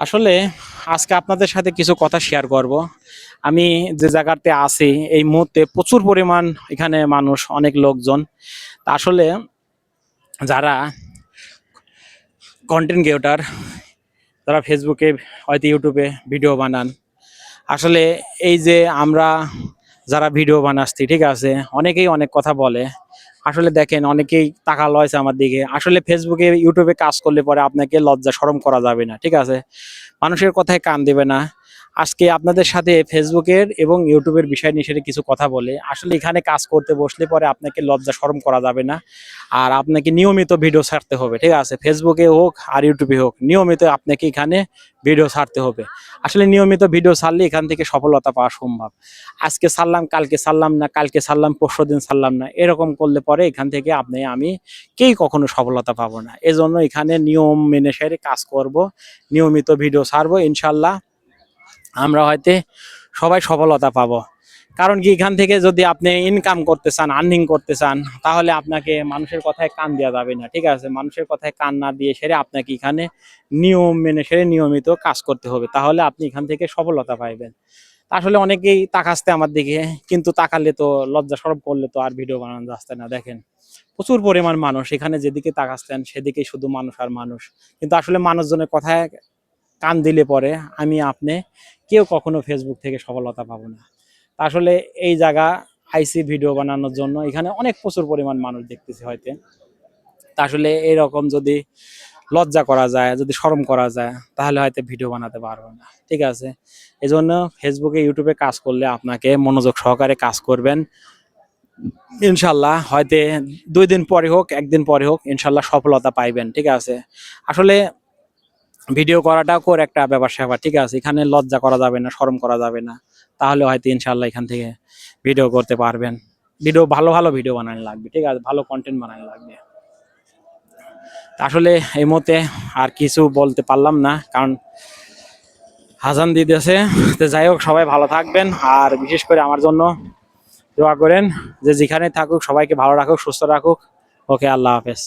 আসলে আজকে আপনাদের সাথে কিছু কথা শেয়ার করব। আমি যে জায়গাতে আছি এই মুহূর্তে প্রচুর পরিমাণ এখানে মানুষ, অনেক লোকজন। তা আসলে যারা কন্টেন্ট ক্রিয়েটর, যারা ফেসবুকে হয়তো ইউটিউবে ভিডিও বানান, আসলে এই যে আমরা যারা ভিডিও বানাচ্ছি, ঠিক আছে, অনেকেই অনেক কথা বলে। আসলে দেখেন, অনেকেই টাকা লয়েছে আমার দিকে। আসলে ফেসবুকে ইউটিউবে কাজ করলে পরে আপনাকে লজ্জা শরম করা যাবে না, ঠিক আছে। মানুষের কথায় কান দিবে না। আজকে আপনাদের সাথে ফেসবুকের এবং ইউটিউবের বিষয় নিয়ে সেটা কিছু কথা বলে। আসলে এখানে কাজ করতে বসলে পরে আপনাকে লজ্জা শরম করা যাবে না। আর আপনাকে নিয়মিত ভিডিও ছাড়তে হবে, ঠিক আছে। ফেসবুকে হোক আর ইউটিউবে হোক, নিয়মিত আপনাকে এখানে ভিডিও ছাড়তে হবে। আসলে নিয়মিত ভিডিও ছাড়লে এখান থেকে সফলতা পাওয়া সম্ভব। আজকে ছাড়লাম, কালকে ছাড়লাম না, কালকে ছাড়লাম, পরশুদিন ছাড়লাম না, এরকম করলে পরে এখান থেকে আমি কেই কখনো সফলতা পাবো না। এজন্য এখানে নিয়ম মেনে সেরে কাজ করব, নিয়মিত ভিডিও ছাড়বো। ইনশাল্লাহ আমরা হয়তো সবাই সফলতা পাবো। কারণ কি, এখান থেকে যদি আপনি ইনকাম করতে চান, আর্নিং করতে চান, তাহলে আপনাকে মানুষের কথায় কান দেওয়া যাবে না, ঠিক আছে। মানুষের কথায় কান না দিয়ে সেরে আপনাকে এখানে নিয়ম মেনে সেরে নিয়মিত কাজ করতে হবে, তাহলে আপনি এখান থেকে সফলতা পাইবেন। আসলে অনেকেই তাকাচ্ছে আমার দিকে, কিন্তু তাকালে তো, লজ্জা শরম করলে তো আর ভিডিও বানানো যাচ্ছে না। দেখেন প্রচুর পরিমাণ মানুষ এখানে, যেদিকে তাকাচ্ছেন সেদিকেই শুধু মানুষ আর মানুষ। কিন্তু আসলে মানুষজনের কথায় কান দিলে পরে আপনি কেউ কখনো ফেসবুক থেকে সফলতা পাবো না। আসলে এই জায়গা আইসি ভিডিও বানানোর জন্য, এখানে অনেক প্রচুর পরিমাণ মানুষ দেখতেছি হয়তো। তা আসলে এরকম যদি লজ্জা করা যায়, যদি শরম করা যায়, তাহলে হয়তো ভিডিও বানাতে পারবো না, ঠিক আছে। এই জন্য ফেসবুকে ইউটিউবে কাজ করলে আপনাকে মনোযোগ সহকারে কাজ করবেন। ইনশাল্লাহ হয়তো 2 দিন পরে হোক, 1 দিন পরে হোক, ইনশাল্লাহ সফলতা পাইবেন, ঠিক আছে। আসলে ভিডিও করাটাও একটা ব্যাপার স্যাপার, ঠিক আছে। এখানে লজ্জা করা যাবে না, শরম করা যাবে না, তাহলে হয়তো ইনশাল্লাহ এখান থেকে ভিডিও করতে পারবেন। ভিডিও ভালো ভালো ভিডিও বানানো লাগবে, ঠিক আছে, ভালো কন্টেন্ট বানানো লাগবে। আসলে এই মুহূর্তে আর কিছু বলতে পারলাম না, কারণ আজান দিতেছে। তো যাই হোক, সবাই ভালো থাকবেন, আর বিশেষ করে আমার জন্য দোয়া করেন, যে যেখানে থাকুক সবাইকে ভালো রাখুক, সুস্থ রাখুক। ওকে, আল্লাহ হাফেজ।